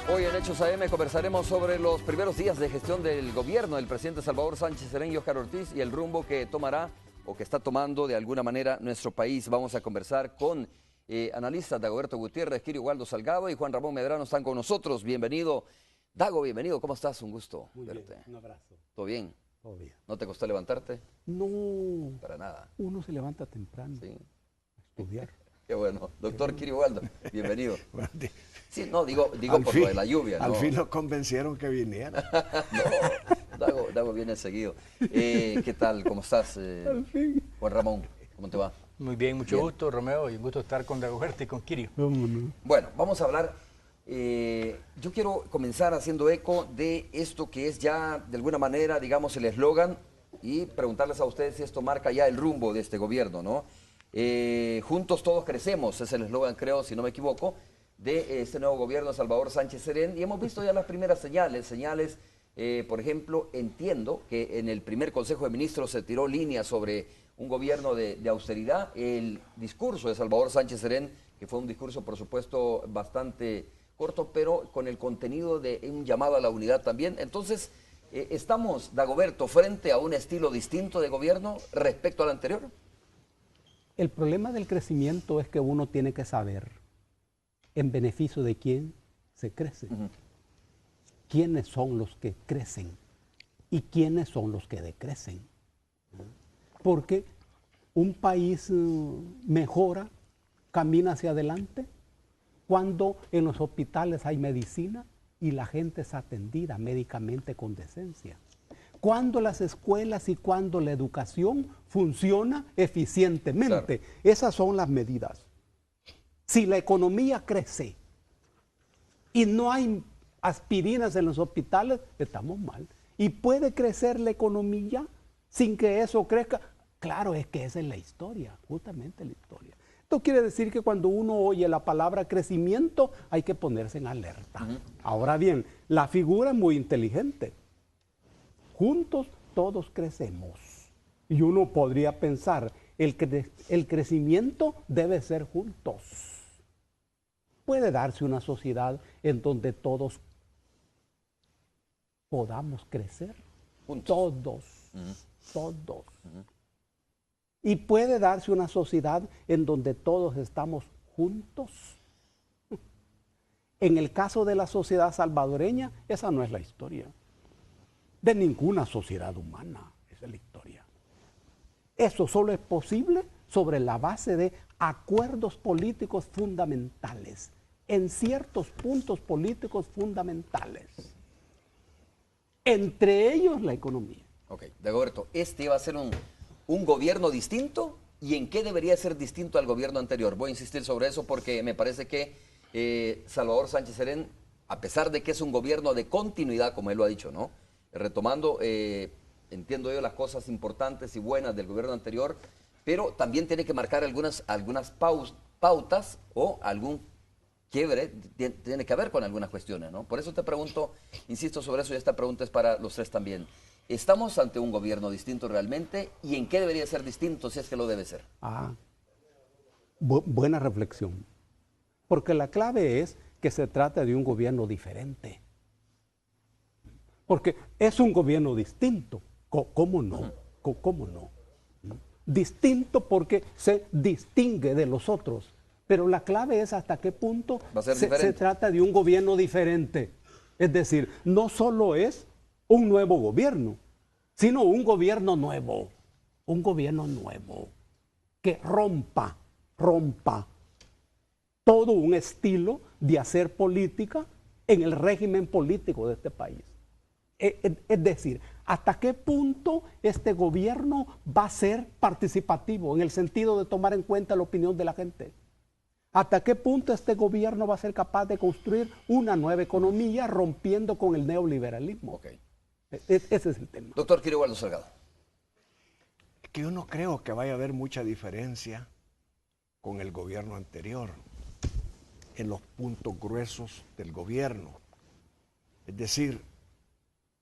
Hoy en Hechos AM conversaremos sobre los primeros días de gestión del gobierno del presidente Salvador Sánchez Serén y Óscar Ortiz y el rumbo que tomará o que está tomando de alguna manera nuestro país. Vamos a conversar con analistas Dagoberto Gutiérrez, Kirio Waldo Salgado y Juan Ramón Medrano están con nosotros. Bienvenido. Dago, bienvenido. ¿Cómo estás? Un gusto verte. Bien, un abrazo. ¿Todo bien? Todo bien. ¿No te costó levantarte? No. Para nada. Uno se levanta temprano Sí. a estudiar. Qué bueno. Doctor Kirio Waldo, bienvenido. Bueno, Sí, no, digo por lo de la lluvia, ¿no? Al fin lo convencieron que viniera. No, Dago viene seguido. ¿Qué tal? ¿Cómo estás? Al fin. Juan Ramón, ¿cómo te va? Muy bien, mucho Bien. gusto, Romeo, y un gusto estar con Dagoberto y con Kirio. Vámonos. Bueno, vamos a hablar. Yo quiero comenzar haciendo eco de esto que es ya, de alguna manera, digamos, el eslogan y preguntarles a ustedes si esto marca ya el rumbo de este gobierno, ¿no? Juntos todos crecemos, es el eslogan, creo, si no me equivoco, de este nuevo gobierno de Salvador Sánchez Serén. Y hemos visto ya las primeras señales, por ejemplo, entiendo que en el primer Consejo de Ministros se tiró línea sobre un gobierno de austeridad. El discurso de Salvador Sánchez Serén, que fue un discurso, por supuesto, bastante corto, pero con el contenido de un llamado a la unidad también. Entonces, ¿estamos, Dagoberto, frente a un estilo distinto de gobierno respecto al anterior? El problema del crecimiento es que uno tiene que saber en beneficio de quién se crece. ¿Quiénes son los que crecen? ¿Y quiénes son los que decrecen? Porque un país mejora, camina hacia adelante, cuando en los hospitales hay medicina y la gente es atendida médicamente con decencia. Cuando las escuelas y cuando la educación funciona eficientemente. Claro. Esas son las medidas. Si la economía crece y no hay aspirinas en los hospitales, estamos mal. Y puede crecer la economía sin que eso crezca. Claro, es que esa es la historia, justamente la historia. Esto quiere decir que cuando uno oye la palabra crecimiento hay que ponerse en alerta. Ahora bien, la figura es muy inteligente. Juntos todos crecemos. Y uno podría pensar, el crecimiento debe ser juntos. Puede darse una sociedad en donde todos podamos crecer. Juntos. Todos. Y puede darse una sociedad en donde todos estamos juntos. En el caso de la sociedad salvadoreña, esa no es la historia. De ninguna sociedad humana, esa es la historia. Eso solo es posible sobre la base de acuerdos políticos fundamentales, en ciertos puntos políticos fundamentales. Entre ellos la economía. Ok, Dagoberto, este va a ser un gobierno distinto. ¿Y en qué debería ser distinto al gobierno anterior? Voy a insistir sobre eso porque me parece que Salvador Sánchez Serén, a pesar de que es un gobierno de continuidad, como él lo ha dicho, ¿no? Retomando, entiendo yo, las cosas importantes y buenas del gobierno anterior, pero también tiene que marcar algunas pautas o algún quiebre, tiene que haber con algunas cuestiones, ¿no? Por eso te pregunto, insisto sobre eso, y esta pregunta es para los tres también. ¿Estamos ante un gobierno distinto realmente? ¿Y en qué debería ser distinto si es que lo debe ser? Buena reflexión. Porque la clave es que se trata de un gobierno diferente. Porque es un gobierno distinto. ¿Cómo no? ¿Cómo no? Distinto porque se distingue de los otros. Pero la clave es hasta qué punto se trata de un gobierno diferente. Es decir, no solo es un nuevo gobierno, sino un gobierno nuevo que rompa todo un estilo de hacer política en el régimen político de este país. Es decir, hasta qué punto este gobierno va a ser participativo en el sentido de tomar en cuenta la opinión de la gente. ¿Hasta qué punto este gobierno va a ser capaz de construir una nueva economía rompiendo con el neoliberalismo? Okay. Ese es el tema. Doctor Kirio Waldo Salgado. Es que yo no creo que vaya a haber mucha diferencia con el gobierno anterior en los puntos gruesos del gobierno. Es decir,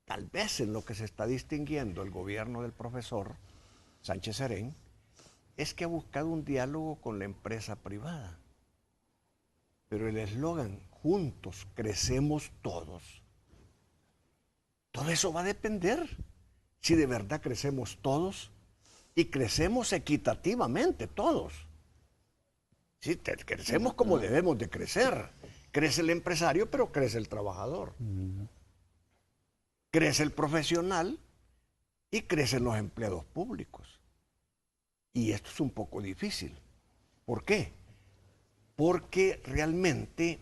tal vez en lo que se está distinguiendo el gobierno del profesor Sánchez Serén es que ha buscado un diálogo con la empresa privada. Pero el eslogan, juntos crecemos todos, todo eso va a depender si de verdad crecemos todos y crecemos equitativamente todos. Sí, crecemos como debemos de crecer. Crece el empresario, pero crece el trabajador. Crece el profesional y crecen los empleados públicos. Y esto es un poco difícil. ¿Por qué? Porque realmente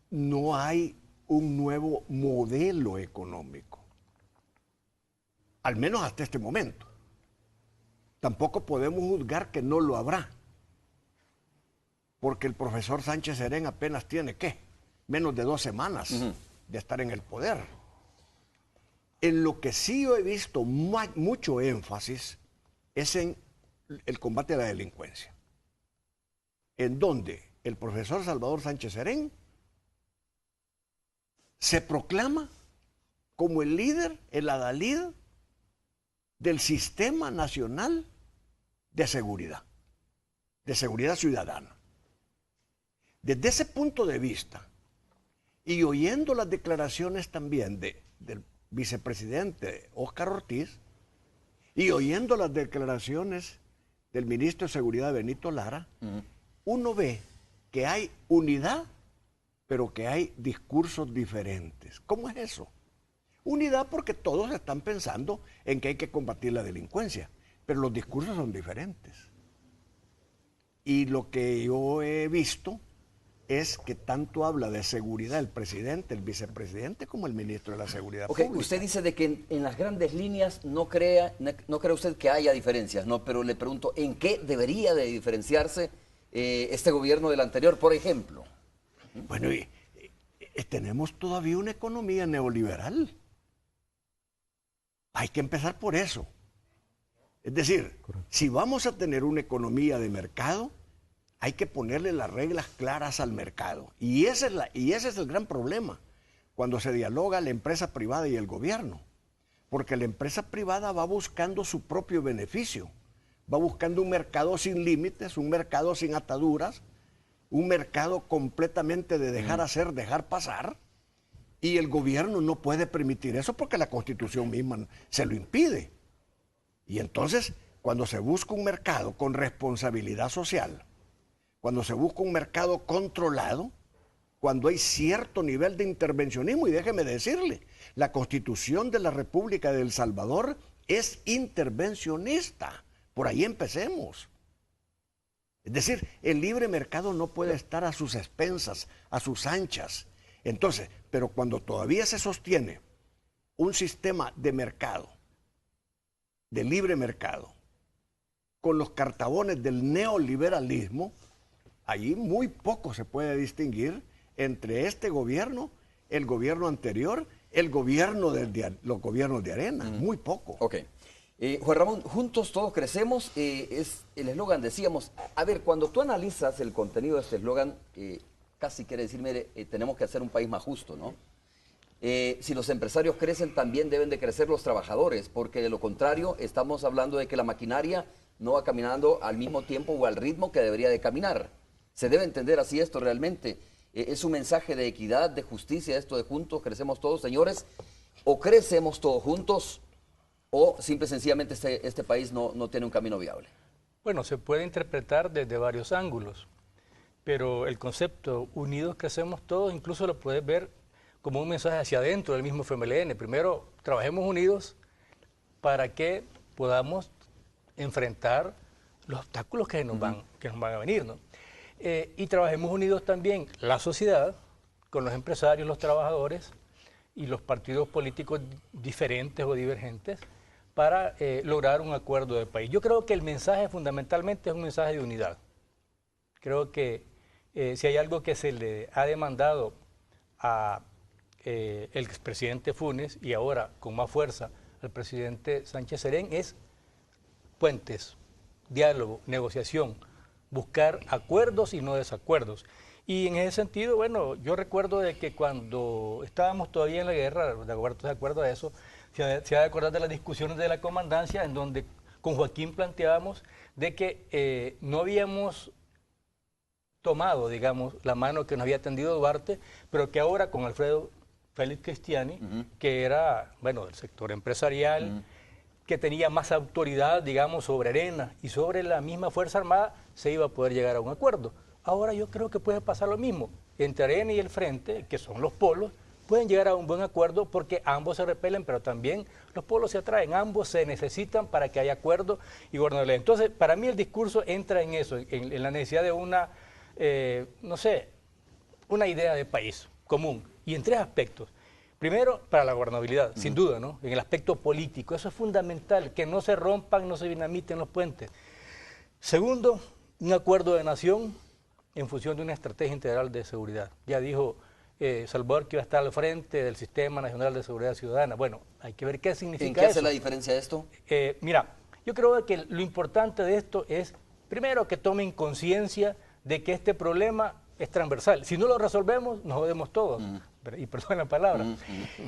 no hay un nuevo modelo económico. Al menos hasta este momento. Tampoco podemos juzgar que no lo habrá. Porque el profesor Sánchez Serén apenas tiene, ¿qué? Menos de 2 semanas de estar en el poder. En lo que sí yo he visto mucho énfasis es en el combate a la delincuencia. En donde el profesor Salvador Sánchez Serén se proclama como el líder, el adalid del Sistema Nacional de Seguridad Ciudadana. Desde ese punto de vista, y oyendo las declaraciones también del vicepresidente Óscar Ortiz, y oyendo las declaraciones del ministro de Seguridad Benito Lara, uno ve que hay unidad, pero que hay discursos diferentes. ¿Cómo es eso? Unidad porque todos están pensando en que hay que combatir la delincuencia, pero los discursos son diferentes. Y lo que yo he visto es que tanto habla de seguridad el presidente, el vicepresidente, como el ministro de la Seguridad Pública. Usted dice de que en las grandes líneas no cree usted que haya diferencias, ¿no? Pero le pregunto, ¿en qué debería de diferenciarse este gobierno del anterior, por ejemplo? Bueno, tenemos todavía una economía neoliberal. Hay que empezar por eso. Es decir, si vamos a tener una economía de mercado, hay que ponerle las reglas claras al mercado. Y ese es el gran problema cuando se dialoga la empresa privada y el gobierno. Porque la empresa privada va buscando su propio beneficio. Va buscando un mercado sin límites, un mercado sin ataduras, un mercado completamente de dejar hacer, dejar pasar. Y el gobierno no puede permitir eso porque la Constitución misma se lo impide. Y entonces, cuando se busca un mercado con responsabilidad social, cuando se busca un mercado controlado, cuando hay cierto nivel de intervencionismo, y déjeme decirle, la Constitución de la República de El Salvador es intervencionista. Por ahí empecemos. Es decir, el libre mercado no puede estar a sus expensas, a sus anchas. Entonces, pero cuando todavía se sostiene un sistema de mercado, de libre mercado, con los cartabones del neoliberalismo, allí muy poco se puede distinguir entre este gobierno, el gobierno anterior, los gobiernos de Arena, muy poco. Ok. Juan Ramón, juntos todos crecemos, es el eslogan, decíamos. A ver, cuando tú analizas el contenido de este eslogan, casi quiere decir, mire, tenemos que hacer un país más justo, ¿no? Si los empresarios crecen, también deben de crecer los trabajadores, porque de lo contrario estamos hablando de que la maquinaria no va caminando al mismo tiempo o al ritmo que debería de caminar. Se debe entender así esto realmente. Es un mensaje de equidad, de justicia, esto de juntos crecemos todos, señores. O crecemos todos juntos, o simple y sencillamente este país no tiene un camino viable. Bueno, se puede interpretar desde varios ángulos, pero el concepto unidos crecemos todos, incluso lo puedes ver como un mensaje hacia adentro del mismo FMLN. Primero, trabajemos unidos para que podamos enfrentar los obstáculos que nos van a venir, ¿no? Y trabajemos unidos también la sociedad, con los empresarios, los trabajadores y los partidos políticos diferentes o divergentes para lograr un acuerdo de país. Yo creo que el mensaje fundamentalmente es un mensaje de unidad. Creo que si hay algo que se le ha demandado a el expresidente Funes y ahora con más fuerza al presidente Sánchez Serén es puentes, diálogo, negociación, buscar acuerdos y no desacuerdos. Y en ese sentido, bueno, yo recuerdo de que cuando estábamos todavía en la guerra, de acuerdo a eso, se ha de acordar de las discusiones de la comandancia en donde con Joaquín planteábamos de que no habíamos tomado, digamos, la mano que nos había tendido Duarte, pero que ahora con Alfredo Félix Cristiani, que era, bueno, del sector empresarial, que tenía más autoridad, digamos, sobre Arena y sobre la misma Fuerza Armada, se iba a poder llegar a un acuerdo. Ahora yo creo que puede pasar lo mismo. Entre Arena y el Frente, que son los polos, pueden llegar a un buen acuerdo porque ambos se repelen, pero también los polos se atraen, ambos se necesitan para que haya acuerdo y gobernabilidad. Entonces, para mí el discurso entra en eso, en la necesidad de una, no sé, una idea de país común, y en tres aspectos. Primero, para la gobernabilidad, sin duda, ¿no? En el aspecto político, eso es fundamental, que no se rompan, no se dinamiten los puentes. Segundo, un acuerdo de nación en función de una estrategia integral de seguridad. Ya dijo Salvador que iba a estar al frente del Sistema Nacional de Seguridad Ciudadana. Bueno, hay que ver qué significa eso. ¿En qué hace la diferencia esto? Mira, yo creo que lo importante de esto es, primero, que tomen conciencia de que este problema es transversal. Si no lo resolvemos, nos jodemos todos. Y perdón la palabra.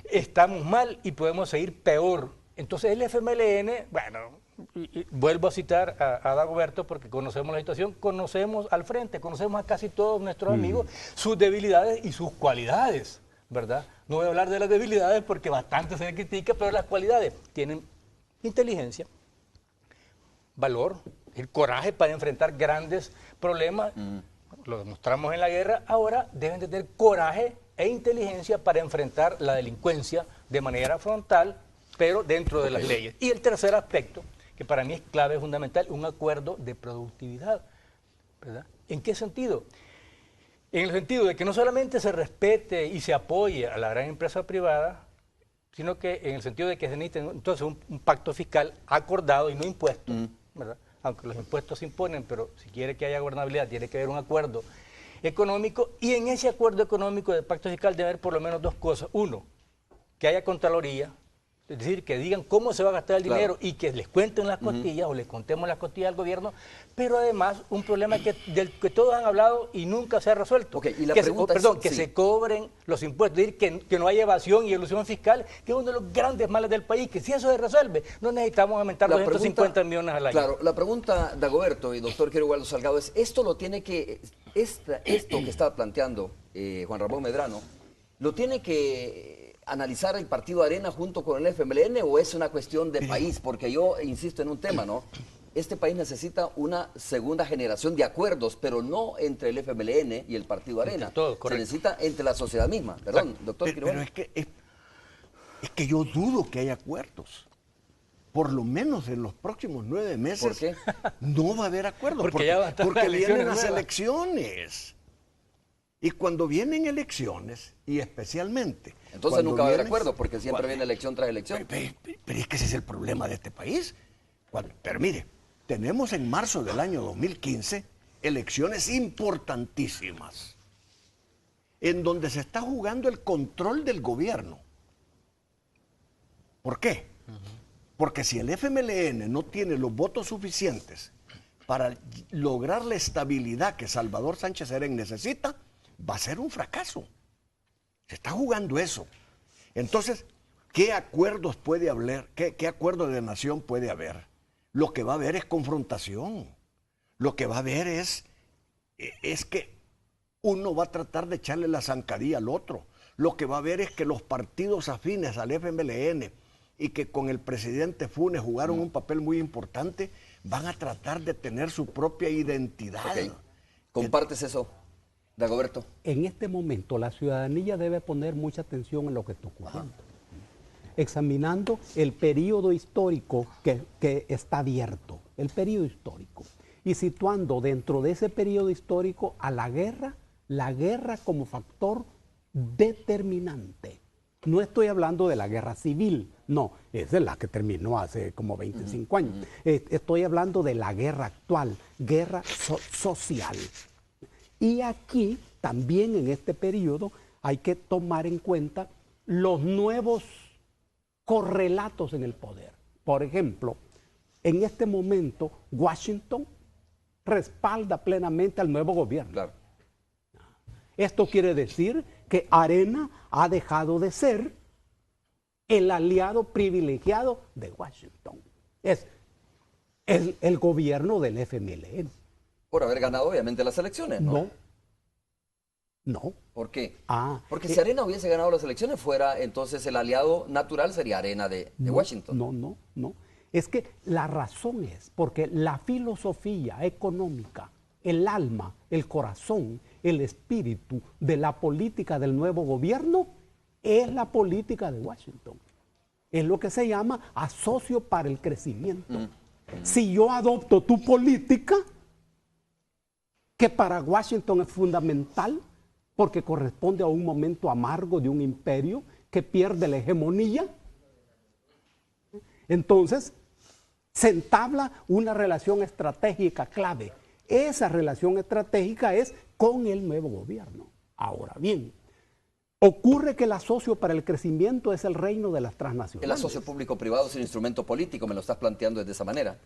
Estamos mal y podemos seguir peor. Entonces el FMLN, bueno, y vuelvo a citar a Dagoberto porque conocemos la situación, conocemos al frente, conocemos a casi todos nuestros amigos, sus debilidades y sus cualidades, ¿verdad? No voy a hablar de las debilidades porque bastante se le critica, pero las cualidades tienen inteligencia, valor, el coraje para enfrentar grandes problemas, lo demostramos en la guerra, ahora deben de tener coraje e inteligencia para enfrentar la delincuencia de manera frontal, pero dentro de las leyes. Y el tercer aspecto, que para mí es clave, fundamental, un acuerdo de productividad, ¿verdad? ¿En qué sentido? En el sentido de que no solamente se respete y se apoye a la gran empresa privada, sino que en el sentido de que se necesita entonces un pacto fiscal acordado y no impuesto, ¿verdad? Aunque los impuestos se imponen, pero si quiere que haya gobernabilidad, tiene que haber un acuerdo económico, y en ese acuerdo económico de pacto fiscal debe haber por lo menos dos cosas. Uno, que haya contraloría, es decir, que digan cómo se va a gastar el dinero y que les cuenten las costillas o les contemos las costillas al gobierno, pero además un problema del que todos han hablado y nunca se ha resuelto. Y la que pregunta que se cobren los impuestos, es decir, que no haya evasión y elusión fiscal, que es uno de los grandes males del país, que si eso se resuelve, no necesitamos aumentar 250 millones al año. Claro, la pregunta, Dagoberto y doctor Quiro Salgado, es, esto que estaba planteando Juan Ramón Medrano, ¿lo tiene que analizar el partido Arena junto con el FMLN o es una cuestión de país? Porque yo insisto en un tema, ¿no? Este país necesita una segunda generación de acuerdos, pero no entre el FMLN y el partido Arena. Todo, se necesita entre la sociedad misma. Perdón, doctor Quiro. Pero es que yo dudo que haya acuerdos. Por lo menos en los próximos 9 meses. ¿Por qué? No va a haber acuerdos. Porque vienen las elecciones. Y cuando vienen elecciones, y especialmente... Entonces nunca va a haber acuerdo, porque siempre viene elección tras elección. Pero es que ese es el problema de este país. Pero mire, tenemos en marzo del año 2015 elecciones importantísimas, en donde se está jugando el control del gobierno. ¿Por qué? Porque si el FMLN no tiene los votos suficientes para lograr la estabilidad que Salvador Sánchez Serén necesita, va a ser un fracaso. Se está jugando eso. Entonces, ¿qué acuerdos puede haber? ¿Qué acuerdo de nación puede haber? Lo que va a haber es confrontación. Lo que va a haber es que uno va a tratar de echarle la zancadilla al otro. Lo que va a haber es que los partidos afines al FMLN y que con el presidente Funes jugaron un papel muy importante, van a tratar de tener su propia identidad. ¿Compartes eso, Dagoberto? En este momento la ciudadanía debe poner mucha atención en lo que está ocurriendo, examinando el periodo histórico que está abierto, el periodo histórico, y situando dentro de ese periodo histórico a la guerra como factor determinante. No estoy hablando de la guerra civil, no, esa es la que terminó hace como 25 años. Estoy hablando de la guerra actual, guerra social. Y aquí, también en este periodo, hay que tomar en cuenta los nuevos correlatos en el poder. Por ejemplo, en este momento, Washington respalda plenamente al nuevo gobierno. Claro. Esto quiere decir que Arena ha dejado de ser el aliado privilegiado de Washington. Es el gobierno del FMLN. Por haber ganado, obviamente, las elecciones, ¿no? No. ¿Por qué? Ah, Porque si Arena hubiese ganado las elecciones fuera, entonces el aliado natural sería Arena de Washington. No. Es que la razón es porque la filosofía económica, el alma, el corazón, el espíritu de la política del nuevo gobierno es la política de Washington. Es lo que se llama asocio para el crecimiento. Si yo adopto tu política, que para Washington es fundamental, porque corresponde a un momento amargo de un imperio que pierde la hegemonía, entonces se entabla una relación estratégica clave. Esa relación estratégica es con el nuevo gobierno. Ahora bien, ocurre que el asocio para el crecimiento es el reino de las El transnacionales. asocio público-privado es un instrumento político, me lo estás planteando de esa manera.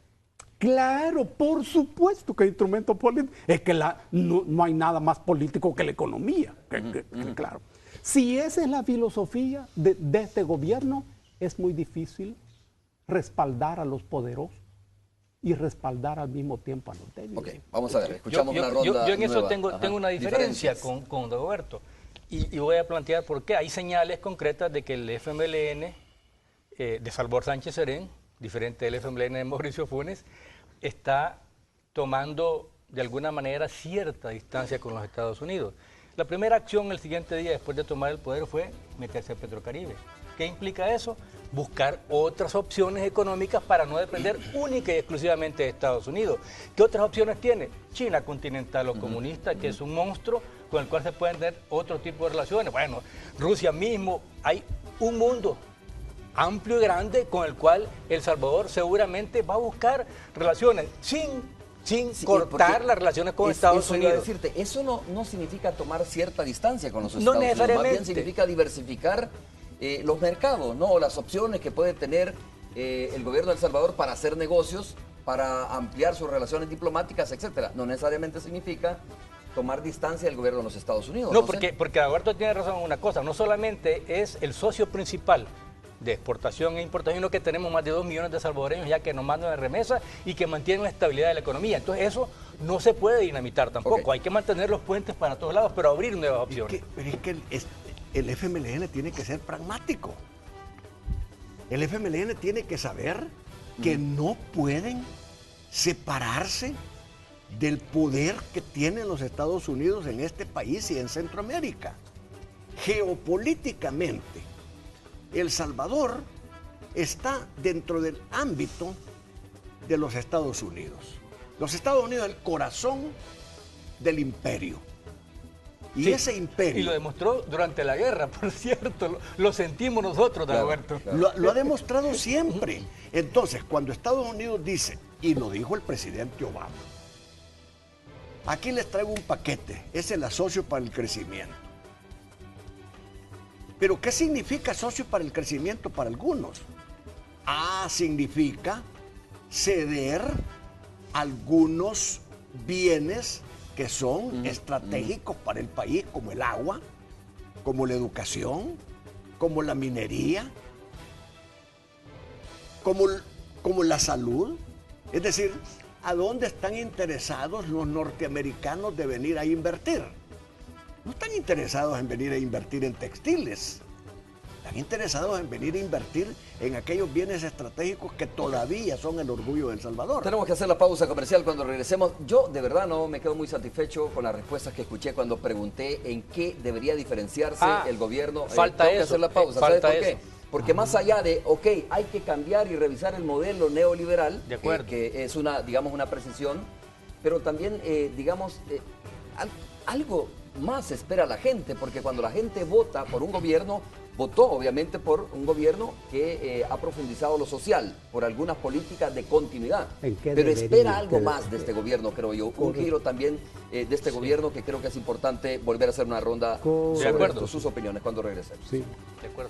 Claro, por supuesto que instrumento político. Es que no hay nada más político que la economía. Claro. Si esa es la filosofía de este gobierno, es muy difícil respaldar a los poderosos y respaldar al mismo tiempo a los débiles. Ok, vamos a ver, escuchamos una ronda Yo en eso nueva. tengo Ajá. una diferencia Diferencias. con Dagoberto. Y voy a plantear por qué. Hay señales concretas de que el FMLN de Salvador Sánchez Serén, diferente del FMLN de Mauricio Funes, está tomando de alguna manera cierta distancia con los Estados Unidos. La primera acción el siguiente día después de tomar el poder fue meterse a Petrocaribe. ¿Qué implica eso? Buscar otras opciones económicas para no depender única y exclusivamente de Estados Unidos. ¿Qué otras opciones tiene? China continental o comunista, que es un monstruo con el cual se pueden tener otro tipo de relaciones. Bueno, Rusia mismo, hay un mundo amplio y grande con el cual El Salvador seguramente va a buscar relaciones sin Sí, cortar porque las relaciones con Estados eso iba a Unidos. decirte, eso no significa tomar cierta distancia con los No Estados Unidos, más bien necesariamente. significa diversificar los mercados, ¿no? O las opciones que puede tener el gobierno de El Salvador para hacer negocios, para ampliar sus relaciones diplomáticas, etcétera. No necesariamente significa tomar distancia del gobierno de los Estados Unidos. No, sé. porque Alberto tiene razón en una cosa, no solamente es el socio principal de exportación e importación, sino que tenemos más de 2 millones de salvadoreños ya que nos mandan de remesa y que mantienen la estabilidad de la economía. Entonces eso no se puede dinamitar tampoco, Ok. hay que mantener los puentes para todos lados, pero abrir nuevas opciones. Pero es que el FMLN tiene que ser pragmático. El FMLN tiene que saber que no pueden separarse del poder que tienen los Estados Unidos en este país y en Centroamérica. Geopolíticamente, El Salvador está dentro del ámbito de los Estados Unidos. Los Estados Unidos es el corazón del imperio. Y Sí, ese imperio y lo demostró durante la guerra, por cierto, lo sentimos nosotros, Claro, Alberto. claro. lo ha demostrado siempre. Entonces, cuando Estados Unidos dice, y lo dijo el presidente Obama, aquí les traigo un paquete, es el asocio para el crecimiento. Pero ¿qué significa socio para el crecimiento para algunos? Significa ceder algunos bienes que son estratégicos para el país, como el agua, como la educación, como la minería, como la salud. Es decir, ¿a dónde están interesados los norteamericanos de venir a invertir? No están interesados en venir a invertir en textiles. Están interesados en venir a invertir en aquellos bienes estratégicos que todavía son el orgullo de El Salvador. Tenemos que hacer la pausa comercial cuando regresemos. Yo de verdad no me quedo muy satisfecho con las respuestas que escuché cuando pregunté en qué debería diferenciarse el gobierno. Falta tengo que eso, hacer la pausa. falta ¿Sabes por qué? eso. Porque más allá de, ok, hay que cambiar y revisar el modelo neoliberal, De acuerdo. que es una, digamos, una precisión, pero también, algo más espera la gente, porque cuando la gente vota por un gobierno, votó obviamente por un gobierno que ha profundizado lo social, por algunas políticas de continuidad. ¿En qué Pero debería espera algo quedar? más de este gobierno, creo yo. Un giro también de este gobierno que creo que es importante volver a hacer una ronda Correcto. sobre De acuerdo. esto, sus opiniones cuando regresemos. Sí. De acuerdo.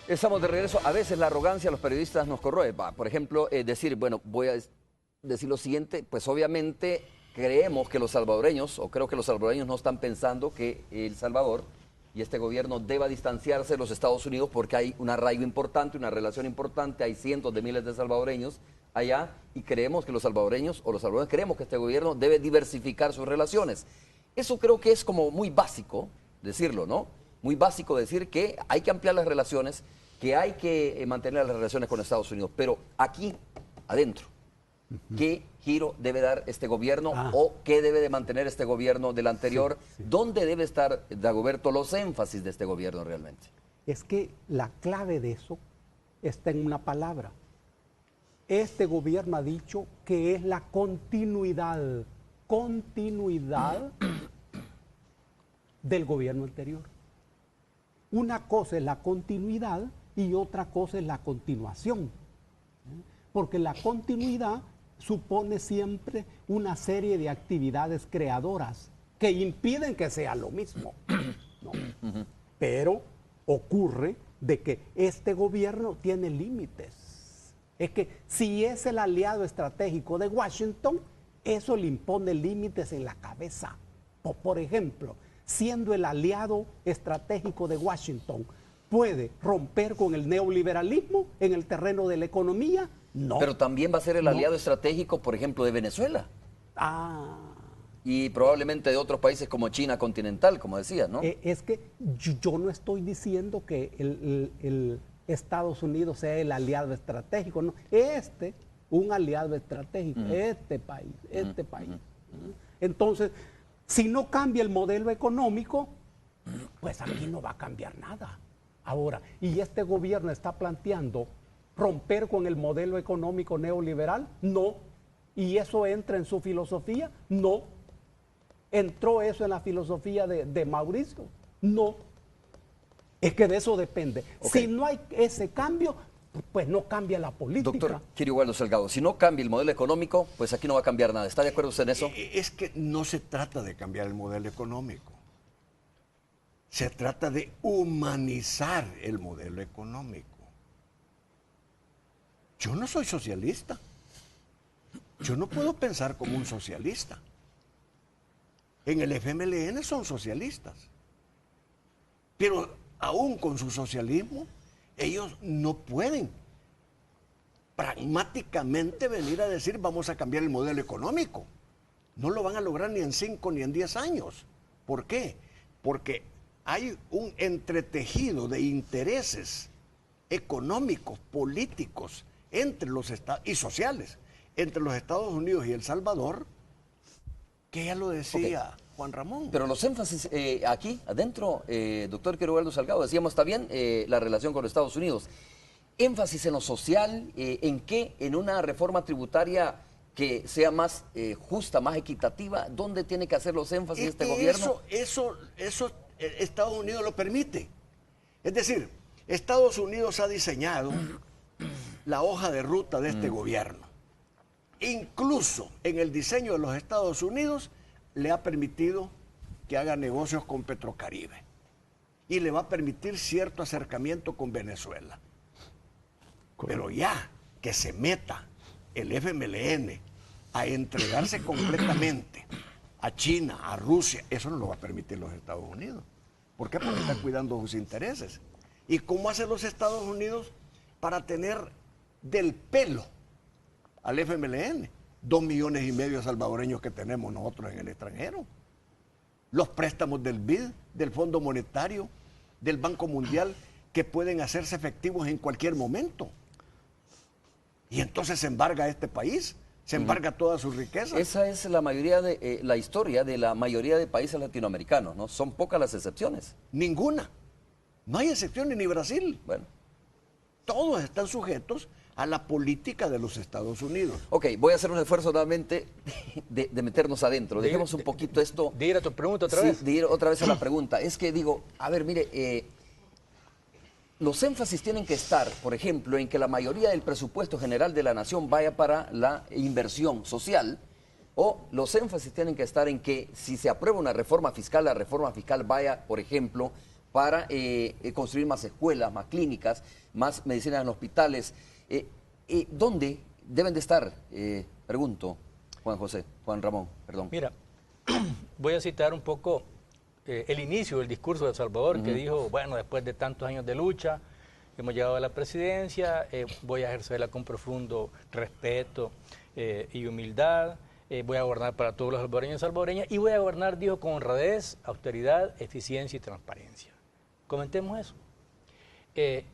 Estamos de regreso. A veces la arrogancia a los periodistas nos corroe. Por ejemplo, decir, bueno, voy a decir lo siguiente, pues obviamente creemos que los salvadoreños, o creo que los salvadoreños no están pensando que El Salvador y este gobierno deba distanciarse de los Estados Unidos porque hay un arraigo importante, una relación importante, hay cientos de miles de salvadoreños allá y creemos que los salvadoreños creemos que este gobierno debe diversificar sus relaciones. Eso creo que es como muy básico decirlo, ¿no? Muy básico decir que hay que ampliar las relaciones, que hay que mantener las relaciones con Estados Unidos, pero aquí, adentro, ¿qué giro debe dar este gobierno o qué debe de mantener este gobierno del anterior? Sí. ¿Dónde debe estar, Dagoberto, los énfasis de este gobierno realmente? Es que la clave de eso está en una palabra. Este gobierno ha dicho que es la continuidad del gobierno anterior. Una cosa es la continuidad y otra cosa es la continuación. Porque la continuidad supone siempre una serie de actividades creadoras que impiden que sea lo mismo, ¿no? Pero ocurre de que este gobierno tiene límites. Es que si es el aliado estratégico de Washington, eso le impone límites en la cabeza. Por ejemplo, siendo el aliado estratégico de Washington, ¿puede romper con el neoliberalismo en el terreno de la economía? No. Pero también va a ser el aliado estratégico, por ejemplo, de Venezuela. Y probablemente de otros países como China continental, como decía, ¿no? Es que yo no estoy diciendo que el Estados Unidos sea el aliado estratégico, no. Un aliado estratégico, este país. Entonces, si no cambia el modelo económico, pues aquí no va a cambiar nada. Ahora, y este gobierno está planteando romper con el modelo económico neoliberal, no. ¿Y eso entra en su filosofía? No. ¿Entró eso en la filosofía de Mauricio? No. Es que de eso depende. Okay. Si no hay ese cambio, pues no cambia la política. Doctor Quirigualdo Salgado, si no cambia el modelo económico, pues aquí no va a cambiar nada. ¿Está de acuerdo usted en eso? Es que no se trata de cambiar el modelo económico. Se trata de humanizar el modelo económico. Yo no soy socialista. Yo no puedo pensar como un socialista. En el FMLN son socialistas. Pero aún con su socialismo, ellos no pueden pragmáticamente venir a decir vamos a cambiar el modelo económico. No lo van a lograr ni en 5 ni en 10 años. ¿Por qué? Porque hay un entretejido de intereses económicos, políticos entre los estados y sociales entre los Estados Unidos y El Salvador, que ya lo decía Juan Ramón. Pero los énfasis aquí, adentro, doctor Quirigualdo Salgado, decíamos, está bien la relación con los Estados Unidos. Énfasis en lo social, ¿en qué? En una reforma tributaria que sea más justa, más equitativa. ¿Dónde tiene que hacer los énfasis este gobierno? Eso Estados Unidos lo permite. Es decir, Estados Unidos ha diseñado la hoja de ruta de este gobierno. Incluso en el diseño de los Estados Unidos le ha permitido que haga negocios con Petrocaribe y le va a permitir cierto acercamiento con Venezuela. Pero ya que se meta el FMLN a entregarse completamente a China, a Rusia, eso no lo va a permitir los Estados Unidos. ¿Por qué? Porque está cuidando sus intereses. ¿Y cómo hacen los Estados Unidos para tener del pelo al FMLN? 2,5 millones de salvadoreños que tenemos nosotros en el extranjero. Los préstamos del BID, del Fondo Monetario, del Banco Mundial, que pueden hacerse efectivos en cualquier momento. Y entonces se embarga este país, se embarga toda su riqueza. Esa es la mayoría de la historia de la mayoría de países latinoamericanos, ¿no? Son pocas las excepciones. Ninguna. No hay excepciones ni Brasil. Bueno. Todos están sujetos a la política de los Estados Unidos. Ok, voy a hacer un esfuerzo nuevamente de meternos adentro. Dejemos un poquito esto. De ir a tu pregunta otra vez. De ir otra vez a la pregunta. Es que digo, a ver, mire, los énfasis tienen que estar, por ejemplo, en que la mayoría del presupuesto general de la nación vaya para la inversión social, o los énfasis tienen que estar en que si se aprueba una reforma fiscal, la reforma fiscal vaya, por ejemplo, para construir más escuelas, más clínicas, más medicinas en hospitales. ¿Dónde deben de estar? Pregunto, Juan Ramón, perdón. Mira, voy a citar un poco el inicio del discurso de El Salvador, que dijo, bueno, después de tantos años de lucha, hemos llegado a la presidencia, voy a ejercerla con profundo respeto y humildad, voy a gobernar para todos los salvadoreños y salvadoreñas, y voy a gobernar, dijo, con honradez, austeridad, eficiencia y transparencia. Comentemos eso.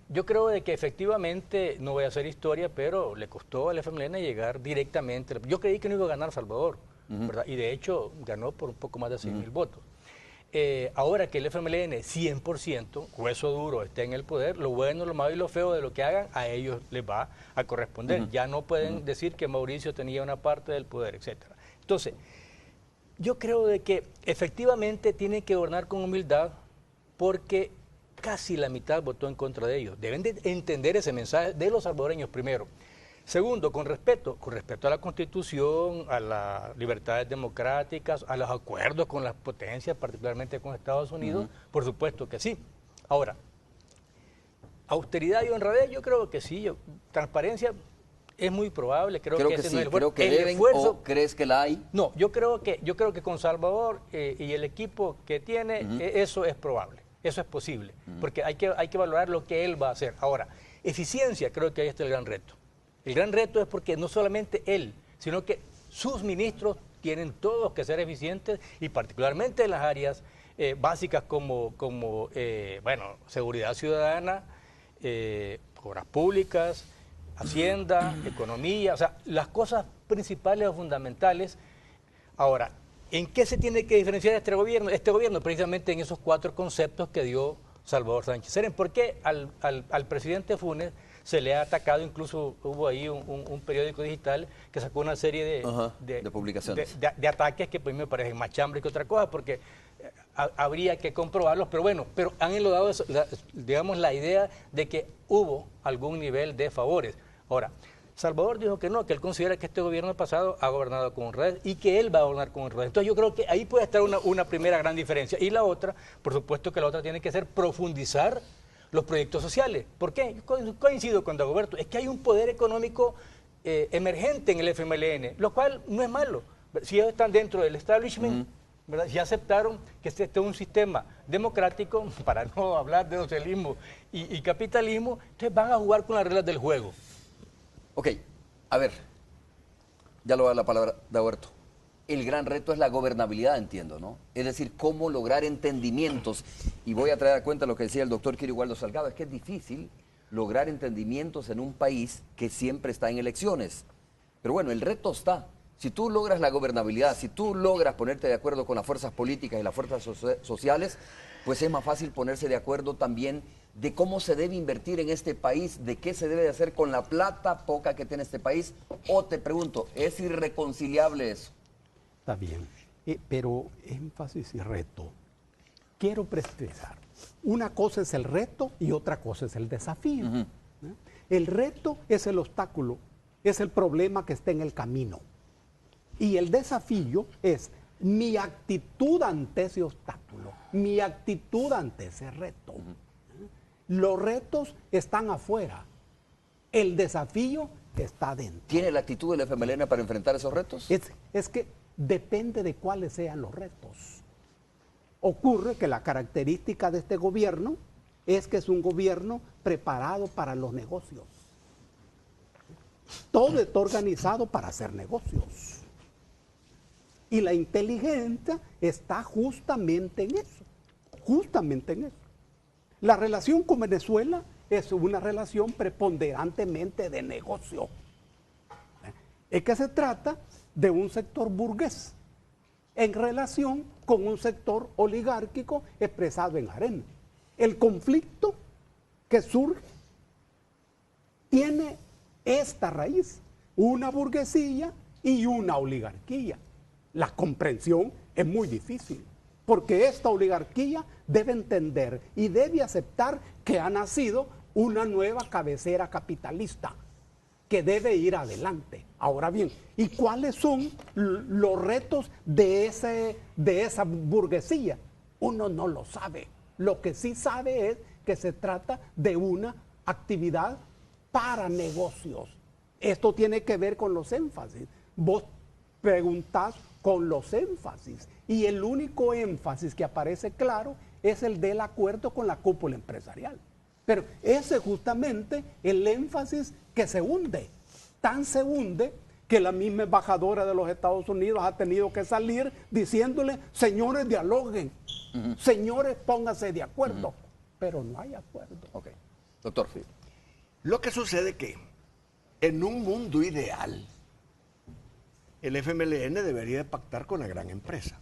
Yo creo de que efectivamente, no voy a hacer historia, pero le costó al FMLN llegar directamente. Yo creí que no iba a ganar Salvador, ¿verdad? Y de hecho ganó por un poco más de 6,000 votos. Ahora que el FMLN 100%, hueso duro, esté en el poder, lo bueno, lo malo y lo feo de lo que hagan, a ellos les va a corresponder. Ya no pueden decir que Mauricio tenía una parte del poder, etcétera. Entonces, yo creo de que efectivamente tienen que gobernar con humildad, porque casi la mitad votó en contra de ellos. Deben de entender ese mensaje de los salvadoreños primero. Segundo, con respeto a la Constitución, a las libertades democráticas, a los acuerdos con las potencias, particularmente con Estados Unidos, por supuesto que sí. Ahora, austeridad y honradez, yo creo que sí. Transparencia es muy probable. Creo que ese sí, no es el esfuerzo. creo que deben, ¿o crees que la hay? No, yo creo que con Salvador y el equipo que tiene, eso es probable. Eso es posible, porque hay que valorar lo que él va a hacer. Ahora, eficiencia, creo que ahí está el gran reto. El gran reto es porque no solamente él, sino que sus ministros tienen todos que ser eficientes, y particularmente en las áreas básicas como seguridad ciudadana, obras públicas, hacienda, economía, o sea, las cosas principales o fundamentales. Ahora, ¿en qué se tiene que diferenciar este gobierno? Este gobierno precisamente en esos 4 conceptos que dio Salvador Sánchez Serén. ¿Por qué al presidente Funes se le ha atacado? Incluso hubo ahí un periódico digital que sacó una serie de publicaciones, de ataques que pues me parecen más chambres que otra cosa, porque habría que comprobarlos, pero han enlodado digamos, la idea de que hubo algún nivel de favores. Ahora, Salvador dijo que no, que él considera que este gobierno pasado ha gobernado con honradez y que él va a gobernar con honradez. Entonces yo creo que ahí puede estar una primera gran diferencia. Y la otra, por supuesto que la otra tiene que ser profundizar los proyectos sociales. ¿Por qué? Yo coincido con Dagoberto, es que hay un poder económico emergente en el FMLN, lo cual no es malo. Si ellos están dentro del establishment, ¿verdad? Si aceptaron que este es un sistema democrático, para no hablar de socialismo y capitalismo, entonces van a jugar con las reglas del juego. Ok, a ver, ya lo va a dar la palabra Dagoberto. El gran reto es la gobernabilidad, entiendo, ¿no? Es decir, cómo lograr entendimientos. Y voy a traer a cuenta lo que decía el doctor Quirigualdo Salgado, es que es difícil lograr entendimientos en un país que siempre está en elecciones. Pero bueno, el reto está. Si tú logras la gobernabilidad, si tú logras ponerte de acuerdo con las fuerzas políticas y las fuerzas sociales, pues es más fácil ponerse de acuerdo también de cómo se debe invertir en este país, de qué se debe de hacer con la plata poca que tiene este país. O te pregunto, ¿es irreconciliable eso? Está bien, pero énfasis y reto. Quiero precisar, una cosa es el reto y otra cosa es el desafío. El reto es el obstáculo, es el problema que está en el camino. Y el desafío es mi actitud ante ese obstáculo, mi actitud ante ese reto. Los retos están afuera, el desafío está dentro. ¿Tiene la actitud del FMLN para enfrentar esos retos? Es que depende de cuáles sean los retos. Ocurre que la característica de este gobierno es que es un gobierno preparado para los negocios. Todo está organizado para hacer negocios. Y la inteligencia está justamente en eso, justamente en eso. La relación con Venezuela es una relación preponderantemente de negocio. Es que se trata de un sector burgués en relación con un sector oligárquico expresado en arena. El conflicto que surge tiene esta raíz, una burguesía y una oligarquía. La comprensión es muy difícil, porque esta oligarquía debe entender y debe aceptar que ha nacido una nueva cabecera capitalista que debe ir adelante. Ahora bien, ¿y cuáles son los retos de esa burguesía? Uno no lo sabe. Lo que sí sabe es que se trata de una actividad para negocios. Esto tiene que ver con los énfasis. Vos preguntás con los énfasis y el único énfasis que aparece claro es el del acuerdo con la cúpula empresarial. Pero ese es justamente el énfasis que se hunde. Tan se hunde que la misma embajadora de los Estados Unidos ha tenido que salir diciéndole, señores, dialoguen, señores, pónganse de acuerdo. Pero no hay acuerdo. Ok. Doctor. Lo que sucede que en un mundo ideal, el FMLN debería de pactar con la gran empresa.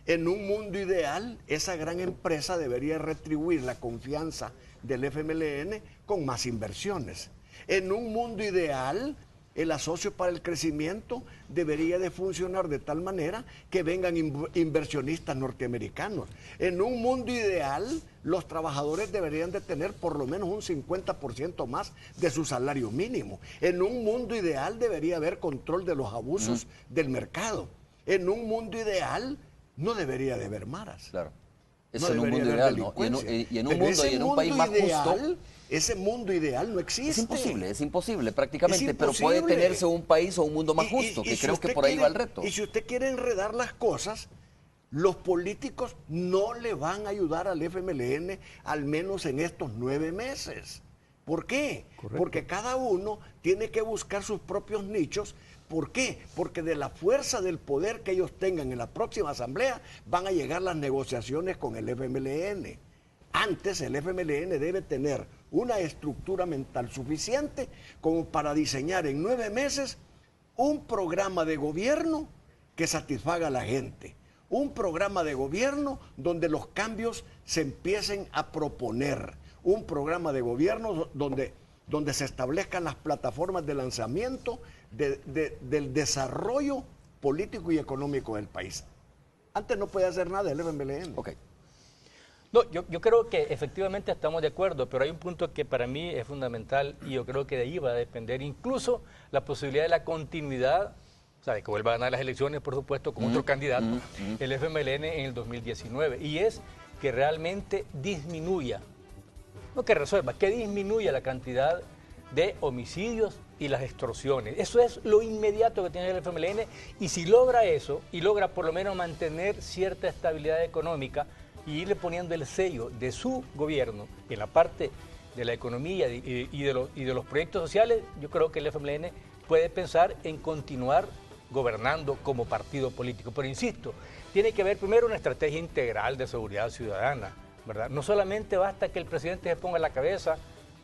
En un mundo ideal, esa gran empresa debería retribuir la confianza del FMLN con más inversiones. En un mundo ideal, el asocio para el crecimiento debería de funcionar de tal manera que vengan inversionistas norteamericanos. En un mundo ideal, los trabajadores deberían de tener por lo menos un 50% más de su salario mínimo. En un mundo ideal debería haber control de los abusos del mercado. En un mundo ideal no debería de haber maras. Claro. No Eso en un mundo debería haber ideal, ¿no? delincuencia. Y en un Pero mundo y en un país más justo. Ese mundo ideal no existe. Es imposible prácticamente, Es pero puede imposible. tenerse un país o un mundo más justo, que si creo que usted por ahí quiere- va el reto. Y si usted quiere enredar las cosas, los políticos no le van a ayudar al FMLN, al menos en estos 9 meses. ¿Por qué? Porque cada uno tiene que buscar sus propios nichos. ¿Por qué? Porque de la fuerza del poder que ellos tengan en la próxima asamblea van a llegar las negociaciones con el FMLN. Antes el FMLN debe tener una estructura mental suficiente como para diseñar en 9 meses un programa de gobierno que satisfaga a la gente. Un programa de gobierno donde los cambios se empiecen a proponer. Un programa de gobierno donde se establezcan las plataformas de lanzamiento del desarrollo político y económico del país. Antes no podía hacer nada el FMLN. Ok. No, yo creo que efectivamente estamos de acuerdo, pero hay un punto que para mí es fundamental y yo creo que de ahí va a depender incluso la posibilidad de la continuidad, o sea, de que vuelva a ganar las elecciones, por supuesto, con otro candidato, el FMLN en el 2019, y es que realmente disminuya, no que resuelva, que disminuya la cantidad de homicidios y las extorsiones. Eso es lo inmediato que tiene el FMLN, y si logra eso, y logra por lo menos mantener cierta estabilidad económica, y irle poniendo el sello de su gobierno en la parte de la economía y de los proyectos sociales, yo creo que el FMLN puede pensar en continuar gobernando como partido político. Pero insisto, tiene que haber primero una estrategia integral de seguridad ciudadana, ¿verdad? No solamente basta que el presidente se ponga la cabeza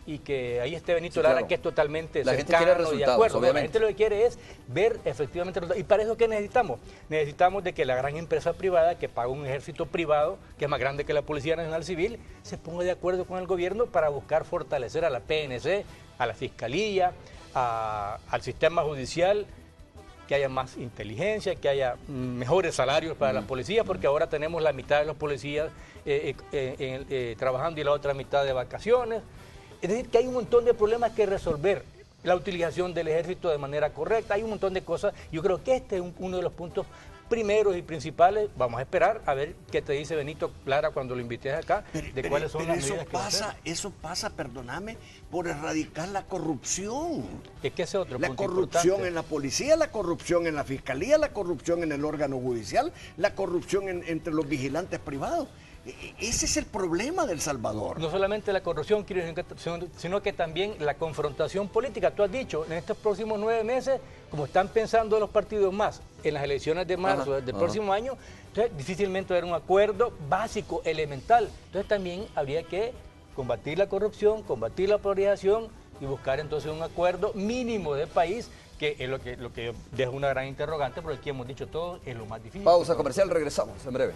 y que ahí esté Benito Lara, claro. que es totalmente La gente cercano quiere y de resultados, acuerdo. No, la obviamente. gente lo que quiere es ver efectivamente resultados. ¿Y para eso qué necesitamos? Necesitamos de que la gran empresa privada, que paga un ejército privado, que es más grande que la Policía Nacional Civil, se ponga de acuerdo con el gobierno para buscar fortalecer a la PNC, a la Fiscalía, al sistema judicial, que haya más inteligencia, que haya mejores salarios para la policía, porque ahora tenemos la mitad de los policías trabajando y la otra mitad de vacaciones. Es decir, que hay un montón de problemas que resolver. La utilización del ejército de manera correcta, hay un montón de cosas. Yo creo que este es uno de los puntos primeros y principales. Vamos a esperar a ver qué te dice Benito Lara cuando lo invites acá, de cuáles son las medidas que va a hacer. Eso pasa, perdóname, por erradicar la corrupción. Es que ese es otro La punto corrupción importante. en la policía, la corrupción en la fiscalía, la corrupción en el órgano judicial, la corrupción entre los vigilantes privados. Ese es el problema del Salvador. No solamente la corrupción, sino que también la confrontación política. Tú has dicho, en estos próximos 9 meses, como están pensando los partidos más en las elecciones de marzo del próximo año, entonces difícilmente va a haber un acuerdo básico, elemental. Entonces también habría que combatir la corrupción, combatir la polarización y buscar entonces un acuerdo mínimo de país, que es lo que deja una gran interrogante, porque aquí hemos dicho todo, es lo más difícil. Pausa comercial, regresamos en breve.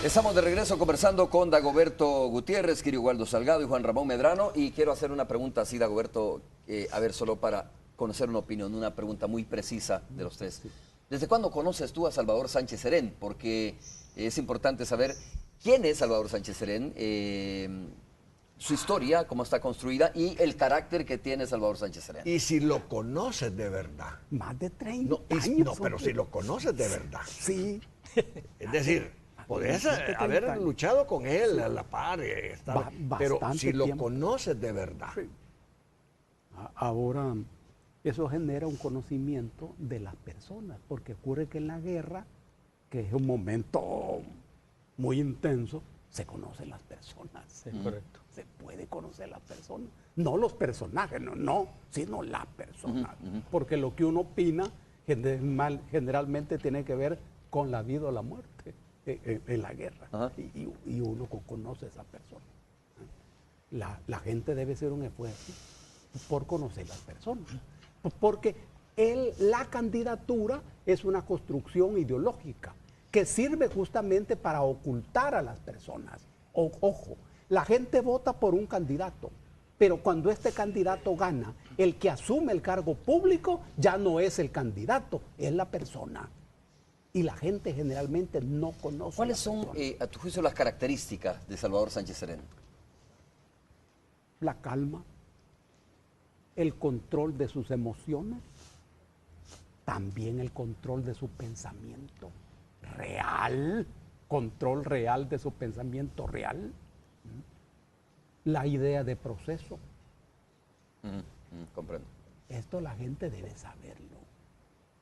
Estamos de regreso conversando con Dagoberto Gutiérrez, Kirio Waldo Salgado y Juan Ramón Medrano. Y quiero hacer una pregunta así, Dagoberto, a ver, solo para conocer una opinión, una pregunta muy precisa de los tres. ¿Desde cuándo conoces tú a Salvador Sánchez Serén? Porque es importante saber quién es Salvador Sánchez Serén, su historia, cómo está construida y el carácter que tiene Salvador Sánchez Serén. Y si lo conoces de verdad. Más de 30 No, años. no, pero si lo conoces de verdad. Sí. Es decir, podés Más de 30 haber años. luchado con él a la par, pero Bastante si lo tiempo. conoces de verdad. Sí. Ahora, eso genera un conocimiento de las personas, porque ocurre que en la guerra, que es un momento muy intenso, se conocen las personas. Correcto. Se puede conocer las personas. No los personajes, no, sino las personas. Porque lo que uno opina generalmente tiene que ver con la vida o la muerte en la guerra. Ajá. Y uno conoce a esa persona. La gente debe hacer un esfuerzo por conocer las personas. Porque la candidatura es una construcción ideológica que sirve justamente para ocultar a las personas. Ojo, la gente vota por un candidato, pero cuando este candidato gana, el que asume el cargo público ya no es el candidato, es la persona. Y la gente generalmente no conoce. ¿Cuáles son, a tu juicio, las características de Salvador Sánchez Serén? La calma, el control de sus emociones, también el control de su pensamiento real, control real de su pensamiento real, la idea de proceso. Comprendo. Esto la gente debe saberlo,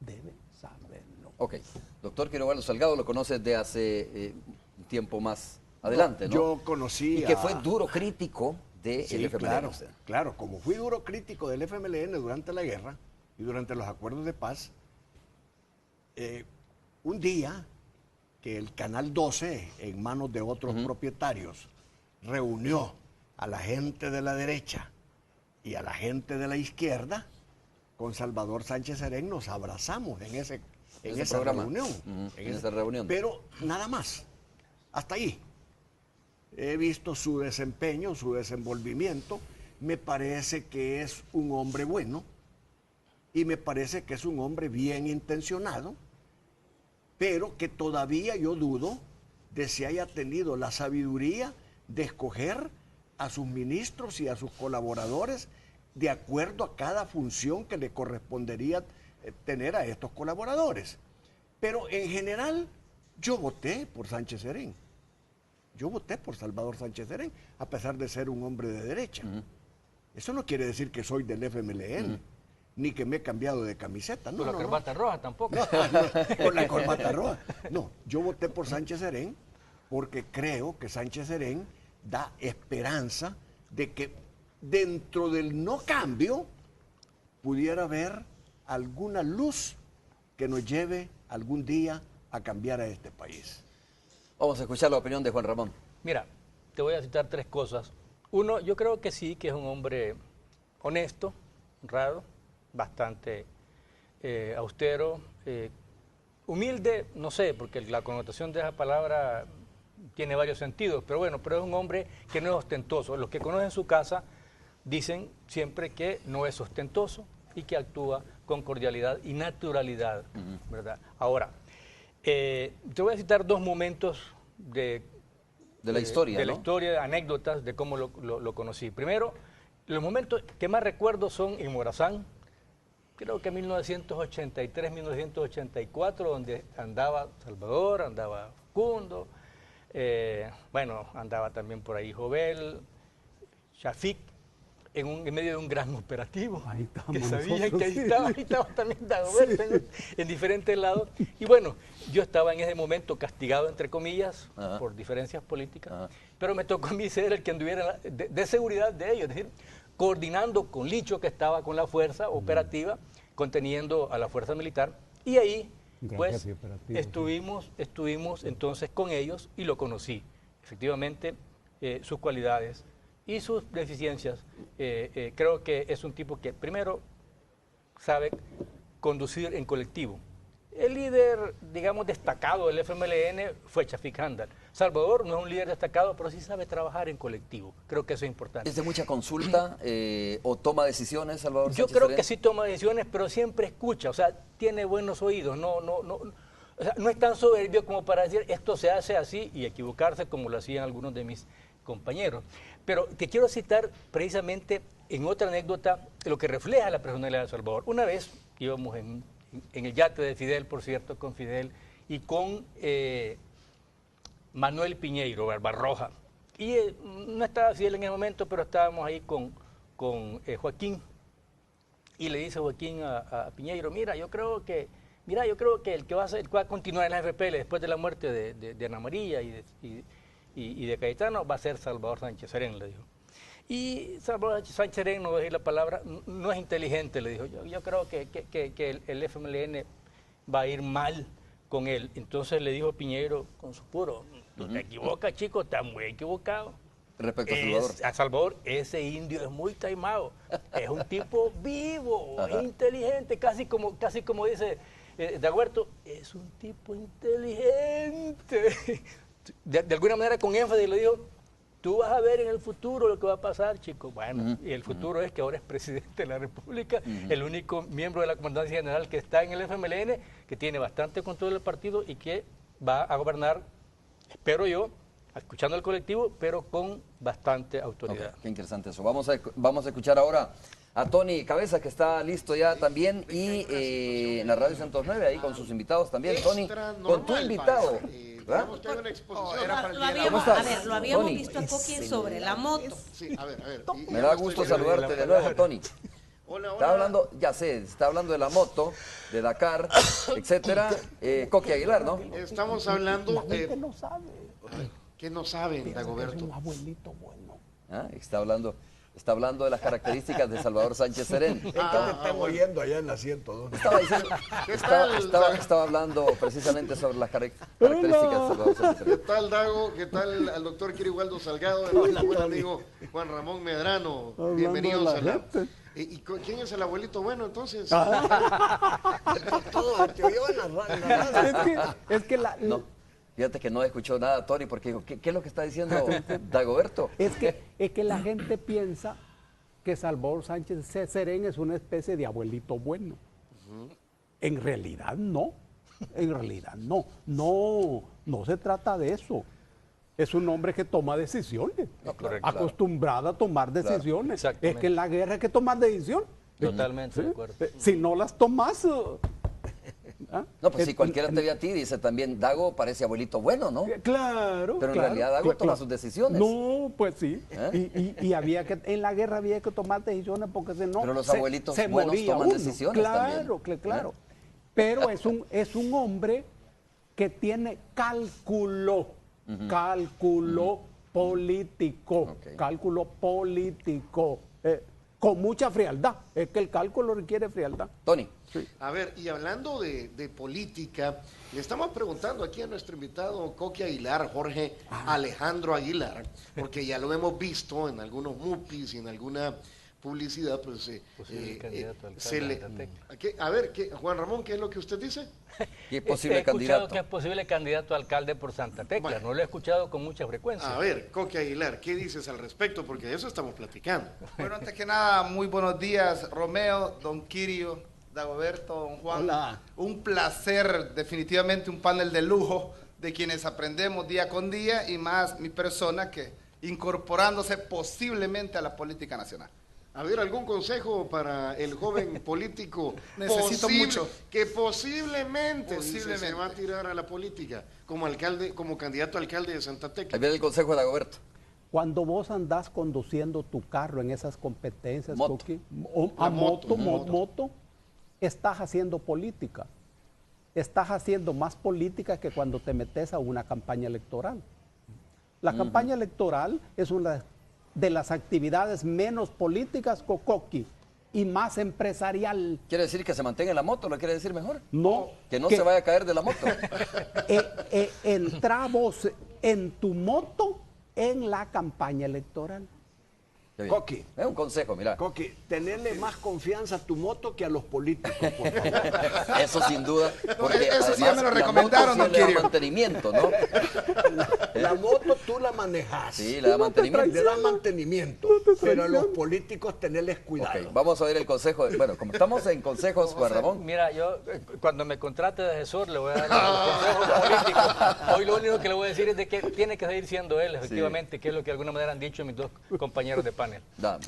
debe saberlo. Ok. Doctor Kirio Waldo Salgado, lo conoces de hace un tiempo más adelante, ¿no? Yo conocí Y que fue duro crítico del Sí, FMLN. claro, usted. claro. Como fui duro crítico del FMLN durante la guerra y durante los acuerdos de paz, un día que el Canal 12, en manos de otros propietarios, reunió a la gente de la derecha y a la gente de la izquierda, con Salvador Sánchez Serén nos abrazamos en esa programa. reunión. En esa reunión. Pero nada más, hasta ahí. He visto su desempeño, su desenvolvimiento. Me parece que es un hombre bueno y me parece que es un hombre bien intencionado, pero que todavía yo dudo de si haya tenido la sabiduría de escoger a sus ministros y a sus colaboradores de acuerdo a cada función que le correspondería tener a estos colaboradores. Pero en general yo voté por Sánchez Serén. Yo voté por Salvador Sánchez Serén, a pesar de ser un hombre de derecha. Eso no quiere decir que soy del FMLN, ni que me he cambiado de camiseta. No, Con la corbata roja tampoco. con la corbata roja. No, yo voté por Sánchez Serén porque creo que Sánchez Serén da esperanza de que dentro del no cambio pudiera haber alguna luz que nos lleve algún día a cambiar a este país. Vamos a escuchar la opinión de Juan Ramón. Mira, te voy a citar tres cosas. Uno, yo creo que sí, que es un hombre honesto, honrado, bastante austero, humilde, no sé, porque la connotación de esa palabra tiene varios sentidos, pero bueno, pero es un hombre que no es ostentoso. Los que conocen su casa dicen siempre que no es ostentoso y que actúa con cordialidad y naturalidad, ¿verdad? Ahora, te voy a citar dos momentos de la historia, de la ¿no? historia, anécdotas de cómo lo conocí. Primero, los momentos que más recuerdo son en Morazán, creo que 1983, 1984, donde andaba Salvador, andaba Facundo, bueno, andaba también por ahí Jovel, Shafik, en medio de un gran operativo, Ahí estamos que sabían nosotros, que ahí sí. estaba también Dagoberto en diferentes lados. Y bueno, yo estaba en ese momento castigado, entre comillas, Ajá. por diferencias políticas, Ajá. pero me tocó a mí ser el que anduviera de seguridad de ellos, es decir, coordinando con Licho, que estaba con la fuerza operativa, conteniendo a la fuerza militar, y ahí Gran pues jefe operativo, estuvimos entonces con ellos y lo conocí. Efectivamente, sus cualidades y sus deficiencias, creo que es un tipo que primero sabe conducir en colectivo. El líder, digamos, destacado del FMLN fue Chafik Handal. Salvador no es un líder destacado, pero sí sabe trabajar en colectivo. Creo que eso es importante. ¿Es de mucha consulta o toma decisiones, Salvador Yo Sánchez creo Serén? que sí toma decisiones, pero siempre escucha, o sea, tiene buenos oídos, o sea, no es tan soberbio como para decir esto se hace así y equivocarse como lo hacían algunos de mis compañeros. Pero te quiero citar precisamente en otra anécdota lo que refleja la personalidad de Salvador. Una vez íbamos en el yate de Fidel, por cierto, con Fidel y con Manuel Piñeiro, Barbarroja. Y no estaba Fidel en ese momento, pero estábamos ahí con Joaquín. Y le dice Joaquín a Piñeiro, mira, yo creo que el que va a continuar en la FPL después de la muerte de Ana María y de Cayetano va a ser Salvador Sánchez Serén, le dijo. Y Salvador Sánchez Serén, no voy a decir la palabra, no es inteligente, le dijo. Yo creo que el FMLN va a ir mal con él. Entonces le dijo Piñeiro con su puro, tú te equivocas, chico, estás muy equivocado. Respecto a Salvador. A Salvador, ese indio es muy taimado. Es un tipo vivo, inteligente, casi como dice Dagoberto, es un tipo inteligente. De alguna manera con énfasis le dijo, tú vas a ver en el futuro lo que va a pasar, chico. Bueno, y el futuro es que ahora es presidente de la República, el único miembro de la Comandancia General que está en el FMLN, que tiene bastante control del partido y que va a gobernar, espero yo, escuchando al colectivo, pero con bastante autoridad. Okay, qué interesante eso. Vamos a escuchar ahora a Tony Cabeza, que está listo ya también, y en la Radio 109, ahí con sus invitados también. Tony, con tu invitado. Digamos que hay una exposición. ¿Cómo Lo habíamos Tony? visto a Coqui sobre la moto. Sí, a ver. Me da gusto saludarte de nuevo, Tony. Hola, Está hablando, ya sé, está hablando de la moto, de Dakar, etcétera. Coqui Aguilar, ¿no? Estamos hablando Que no sabe. que no saben, Es Dagoberto. un abuelito bueno. Ah, está hablando de las características de Salvador Sánchez Serén. Es que te están oyendo allá en la 102. Estaba hablando precisamente sobre las características de Salvador Sánchez ¿Qué Serén. tal, Dago? ¿Qué tal al doctor Quirigualdo Salgado? El buen amigo Juan Ramón Medrano. Hablando Bienvenidos de a la la... gente. ¿Y quién es el abuelito bueno, entonces? Todo te oyó en la radio. Es que la, No, fíjate que no escuchó nada, Tony, porque dijo, ¿qué es lo que está diciendo Dagoberto? es que la gente piensa que Salvador Sánchez Serén es una especie de abuelito bueno. En realidad no. En realidad no. No se trata de eso. Es un hombre que toma decisiones, Correcto. acostumbrado a tomar decisiones. exactamente. Es que en la guerra hay que tomar decisiones. Totalmente de acuerdo. Si no las tomas... ¿ah? No, pues si cualquiera te ve a ti, dice también, Dago parece abuelito bueno, ¿no? Claro. Pero en claro, realidad Dago toma sus decisiones. No, pues sí. ¿Eh? Y había que, en la guerra había que tomar decisiones porque si no. Pero los abuelitos buenos moría toman uno. decisiones claro, también. Claro. Pero es un hombre que tiene cálculo político. Ok. Cálculo político. Con mucha frialdad. Es que el cálculo requiere frialdad. Tony, A ver, y hablando de política, le estamos preguntando aquí a nuestro invitado Coqui Aguilar, Jorge Alejandro Aguilar, porque ya lo hemos visto en algunos MUPIs y en alguna publicidad, pues Posible candidato a alcalde se le... de Santa Tecla. A ver, Juan Ramón, ¿qué es lo que usted dice? ¿qué He posible escuchado candidato? que es posible candidato a alcalde por Santa Tecla. Bueno. No lo he escuchado con mucha frecuencia. A ver, Coqui Aguilar, ¿qué dices al respecto? Porque de eso estamos platicando. Bueno, antes que nada, muy buenos días, Romeo, don Kirio, Dagoberto, don Juan. Hola. Un placer, definitivamente un panel de lujo de quienes aprendemos día con día y más mi persona que incorporándose posiblemente a la política nacional. A ver, ¿algún consejo para el joven político Necesito mucho. que posiblemente, dice, Posiblemente. se va a tirar a la política como alcalde, como candidato a alcalde de Santa Ahí Tecla? viene el consejo de Dagoberto. Cuando vos andás conduciendo tu carro en esas competencias, Moto. Coqui, La moto, estás haciendo política. Estás haciendo más política que cuando te metes a una campaña electoral. La campaña electoral es una de las actividades menos políticas, Coqui, y más empresarial. ¿Quiere decir que se mantenga en la moto? ¿Lo quiere decir mejor? No, Que no se vaya a caer de la moto. entra vos en tu moto en la campaña electoral. Qué bien. Coqui. Es un consejo, mira. Coqui, tenerle más confianza a tu moto que a los políticos, por favor. Eso sin duda. Porque eso sí ya me lo además, la recomendaron, moto sí don le da Quirio. mantenimiento, ¿no? La moto tú la manejas. Sí, le da mantenimiento. Le das mantenimiento. Pero a los políticos tenerles cuidado. Ok, vamos a ver el consejo. Bueno, como estamos en consejos, Juan Ramón. Mira, yo cuando me contrate de asesor le voy a dar los consejos políticos. Hoy lo único que le voy a decir es de que tiene que seguir siendo él, efectivamente, que es lo que de alguna manera han dicho mis dos compañeros de panel.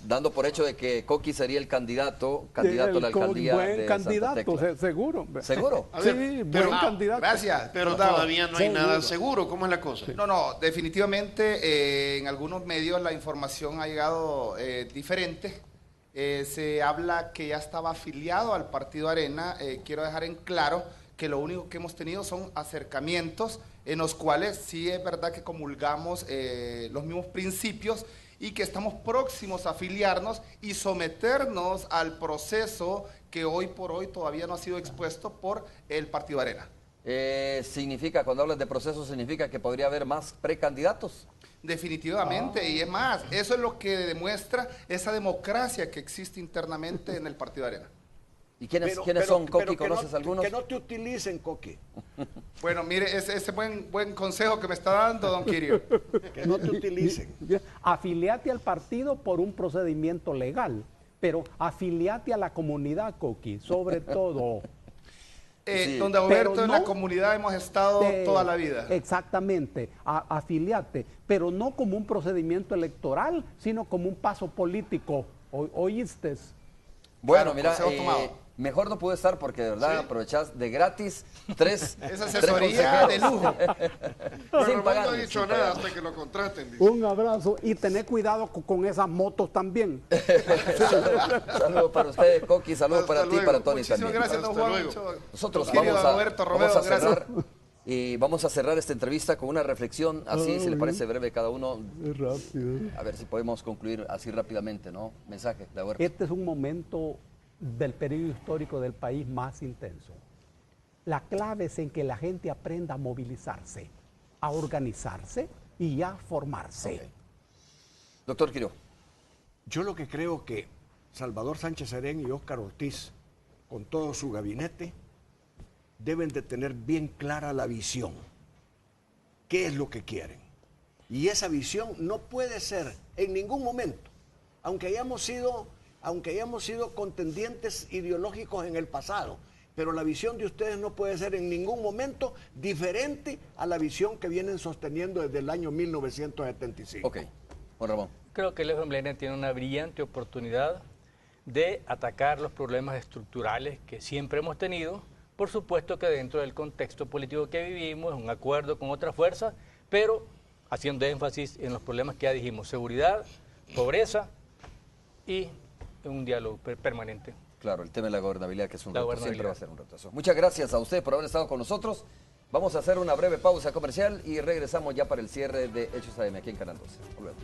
Dando por hecho de que Coqui sería el candidato a la alcaldía Buen de candidato, Santa Tecla. seguro. ¿Seguro? A ver, Sí, pero- buen candidato. Gracias. Pero diputado. todavía no hay nada seguro. ¿Cómo es la cosa? No, definitivamente en algunos medios la información ha llegado diferente. Se habla que ya estaba afiliado al Partido Arena. Quiero dejar en claro que lo único que hemos tenido son acercamientos en los cuales sí es verdad que comulgamos los mismos principios y que estamos próximos a afiliarnos y someternos al proceso que hoy por hoy todavía no ha sido expuesto por el Partido Arena. Significa, cuando hablas de proceso, significa que podría haber más precandidatos. Definitivamente, y es más, eso es lo que demuestra esa democracia que existe internamente en el Partido Arena. ¿Y quiénes son, Coqui? que ¿Conoces algunos? Que no te utilicen, Coqui. Bueno, mire, ese buen consejo que me está dando, don Quirio. Que no te utilicen. Afiliate al partido por un procedimiento legal, pero afiliate a la comunidad, Coqui, sobre todo. Sí. Don Dagoberto, Pero en la no comunidad hemos estado toda la vida. Exactamente, afiliate, pero no como un procedimiento electoral, sino como un paso político. ¿Oíste? Bueno, Claro, mira, consejo tomado. mejor no pude estar porque de verdad ¿Sí? aprovechás de gratis tres. Esa asesoría de lujo. Pero Sin Ramón pagar, no ha dicho sin nada pagar. hasta que lo contraten. dice. Un abrazo y tener cuidado con esas motos también. Saludos para ustedes, Coqui, saludos Hasta para ti y luego. para Tony Muchísimas también. gracias, don Hasta Juan. luego. Mucho- Nosotros don Quirio, vamos a, Dagoberto, vamos Romeo, a cerrar gracias. y vamos a cerrar esta entrevista con una reflexión así, si le parece breve cada uno. Rápido. A ver si podemos concluir así rápidamente, ¿no? Mensaje, Dagoberto. Este es un momento del periodo histórico del país más intenso. La clave es en que la gente aprenda a movilizarse, a organizarse y a formarse. Ok. Doctor Quiroz. Yo lo que creo que Salvador Sánchez Serén y Óscar Ortiz, con todo su gabinete, deben de tener bien clara la visión. ¿Qué es lo que quieren? Y esa visión no puede ser en ningún momento, aunque hayamos sido contendientes ideológicos en el pasado, pero la visión de ustedes no puede ser en ningún momento diferente a la visión que vienen sosteniendo desde el año 1975. Ok. Juan Ramón. Creo que el FMLN tiene una brillante oportunidad de atacar los problemas estructurales que siempre hemos tenido. Por supuesto que dentro del contexto político que vivimos, un acuerdo con otras fuerzas, pero haciendo énfasis en los problemas que ya dijimos, seguridad, pobreza y un diálogo permanente. Claro, el tema de la gobernabilidad, que es un La reto, siempre va a gobernabilidad. ser un reto. Muchas gracias a usted por haber estado con nosotros. Vamos a hacer una breve pausa comercial y regresamos ya para el cierre de Hechos AM aquí en Canal 12. Volvemos.